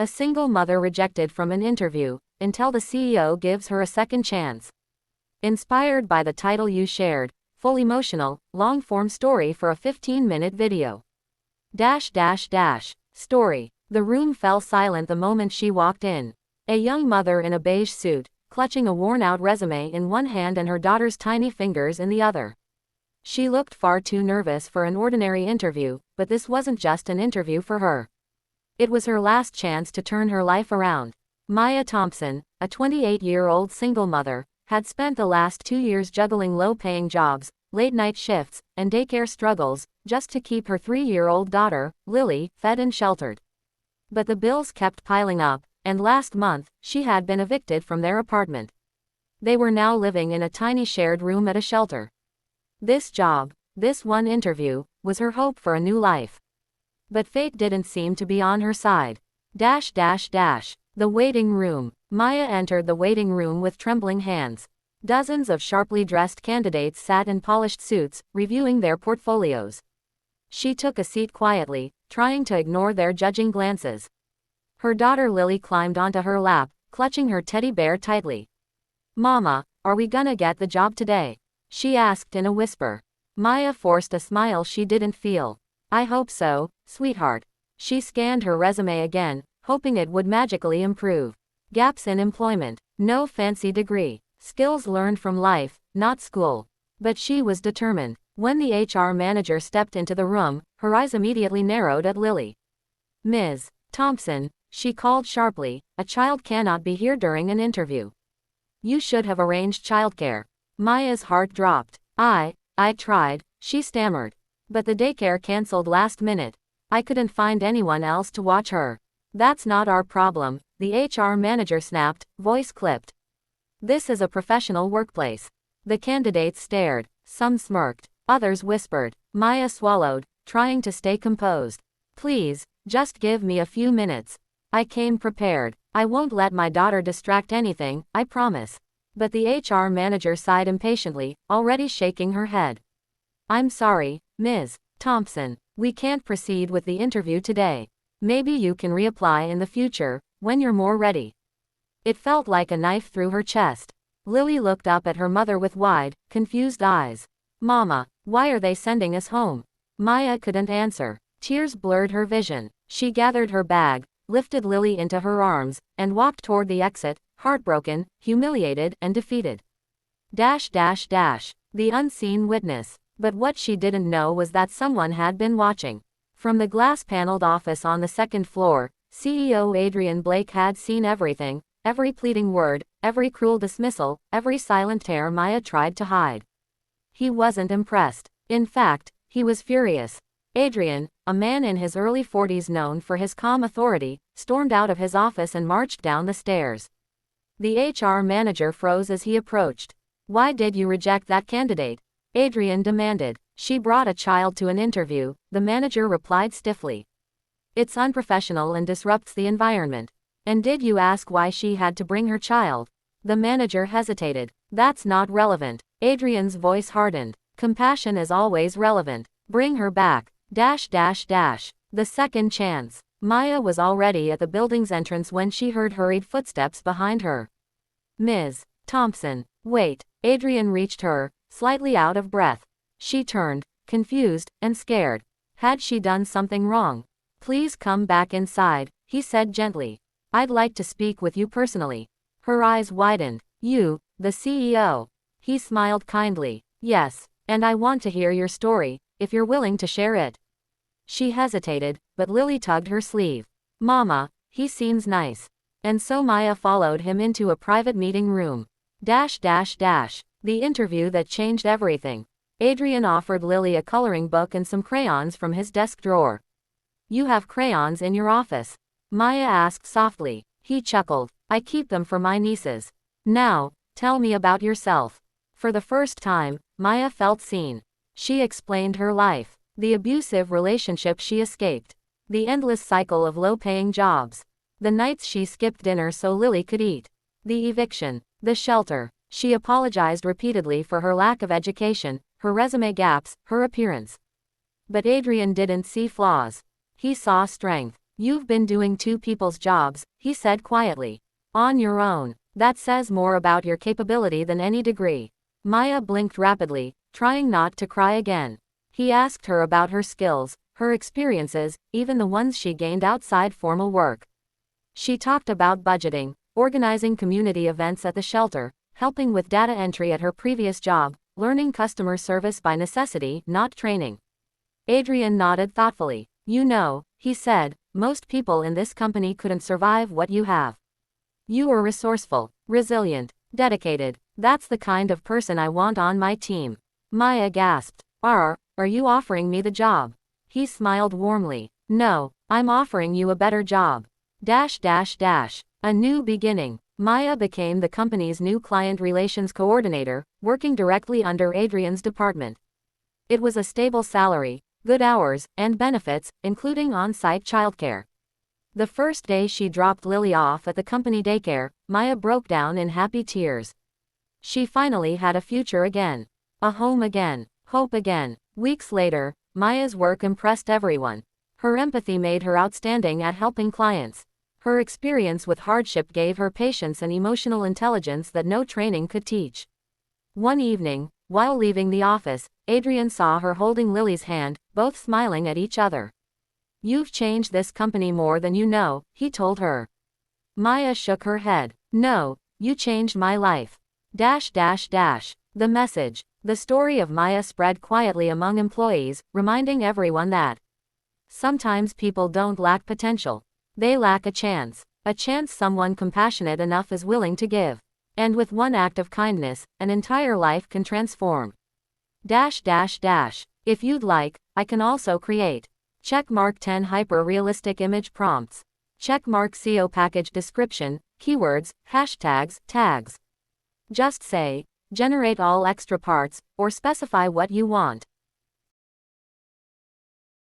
A single mother rejected from an interview, until the CEO gives her a second chance. Inspired by the title you shared, full emotional, long-form story for a 15-minute video. Story. The room fell silent the moment she walked in. A young mother in a beige suit, clutching a worn-out resume in one hand and her daughter's tiny fingers in the other. She looked far too nervous for an ordinary interview, but this wasn't just an interview for her. It was her last chance to turn her life around. Maya Thompson, a 28-year-old single mother, had spent the last 2 years juggling low-paying jobs, late-night shifts, and daycare struggles, just to keep her 3-year-old daughter, Lily, fed and sheltered. But the bills kept piling up, and last month, she had been evicted from their apartment. They were now living in a tiny shared room at a shelter. This job, this one interview, was her hope for a new life. But fate didn't seem to be on her side. The waiting room. Maya entered the waiting room with trembling hands. Dozens of sharply dressed candidates sat in polished suits, reviewing their portfolios. She took a seat quietly, trying to ignore their judging glances. Her daughter Lily climbed onto her lap, clutching her teddy bear tightly. "Mama, are we gonna get the job today?" she asked in a whisper. Maya forced a smile she didn't feel. "I hope so, sweetheart." She scanned her resume again, hoping it would magically improve. Gaps in employment, no fancy degree, skills learned from life, not school. But she was determined. When the HR manager stepped into the room, her eyes immediately narrowed at Lily. "Ms. Thompson," she called sharply, "a child cannot be here during an interview. You should have arranged childcare." Maya's heart dropped. I tried," she stammered. "But the daycare cancelled last minute. I couldn't find anyone else to watch her." "That's not our problem," the HR manager snapped, voice clipped. "This is a professional workplace." The candidates stared. Some smirked. Others whispered. Maya swallowed, trying to stay composed. "Please, just give me a few minutes. I came prepared. I won't let my daughter distract anything, I promise." But the HR manager sighed impatiently, already shaking her head. "I'm sorry, Ms. Thompson. We can't proceed with the interview today. Maybe you can reapply in the future, when you're more ready." It felt like a knife through her chest. Lily looked up at her mother with wide, confused eyes. "Mama, why are they sending us home?" Maya couldn't answer. Tears blurred her vision. She gathered her bag, lifted Lily into her arms, and walked toward the exit, heartbroken, humiliated, and defeated. The unseen witness. But what she didn't know was that someone had been watching. From the glass-paneled office on the second floor, CEO Adrian Blake had seen everything, every pleading word, every cruel dismissal, every silent tear Maya tried to hide. He wasn't impressed. In fact, he was furious. Adrian, a man in his early 40s known for his calm authority, stormed out of his office and marched down the stairs. The HR manager froze as he approached. "Why did you reject that candidate?" Adrian demanded. "She brought a child to an interview," the manager replied stiffly. "It's unprofessional and disrupts the environment." "And did you ask why she had to bring her child?" The manager hesitated. "That's not relevant." Adrian's voice hardened. "Compassion is always relevant. Bring her back. The second chance." Maya was already at the building's entrance when she heard hurried footsteps behind her. "Ms. Thompson, wait." Adrian reached her, slightly out of breath. She turned, confused, and scared. Had she done something wrong? "Please come back inside," he said gently. "I'd like to speak with you personally." Her eyes widened. "You, the CEO?" He smiled kindly. "Yes, and I want to hear your story, if you're willing to share it." She hesitated, but Lily tugged her sleeve. "Mama, he seems nice." And so Maya followed him into a private meeting room. The interview that changed everything. Adrian offered Lily a coloring book and some crayons from his desk drawer. "You have crayons in your office?" Maya asked softly. He chuckled. "I keep them for my nieces." "Now, tell me about yourself." For the first time, Maya felt seen. She explained her life. The abusive relationship she escaped. The endless cycle of low-paying jobs. The nights she skipped dinner so Lily could eat. The eviction. The shelter. She apologized repeatedly for her lack of education, her resume gaps, her appearance. But Adrian didn't see flaws. He saw strength. You've been doing two people's jobs, he said quietly. On your own. That says more about your capability than any degree. Maya blinked rapidly, trying not to cry again. He asked her about her skills, her experiences, even the ones she gained outside formal work. She talked about budgeting, organizing community events at the shelter, helping with data entry at her previous job, learning customer service by necessity, not training. Adrian nodded thoughtfully. You know, he said, most people in this company couldn't survive what you have. You are resourceful, resilient, dedicated. That's the kind of person I want on my team. Maya gasped. Are you offering me the job? He smiled warmly. No, I'm offering you a better job. A new beginning. Maya became the company's new client relations coordinator, working directly under Adrian's department. It was a stable salary, good hours, and benefits, including on-site childcare. The first day she dropped Lily off at the company daycare, Maya broke down in happy tears. She finally had a future again. A home again. Hope again. Weeks later, Maya's work impressed everyone. Her empathy made her outstanding at helping clients. Her experience with hardship gave her patience and emotional intelligence that no training could teach. One evening, while leaving the office, Adrian saw her holding Lily's hand, both smiling at each other. You've changed this company more than you know, he told her. Maya shook her head. No, you changed my life. The message. The story of Maya spread quietly among employees, reminding everyone that sometimes people don't lack potential. They lack a chance someone compassionate enough is willing to give. And with one act of kindness, an entire life can transform. If you'd like, I can also create. Checkmark 10 hyper-realistic image prompts. Checkmark SEO package description, keywords, hashtags, tags. Just say, generate all extra parts, or specify what you want.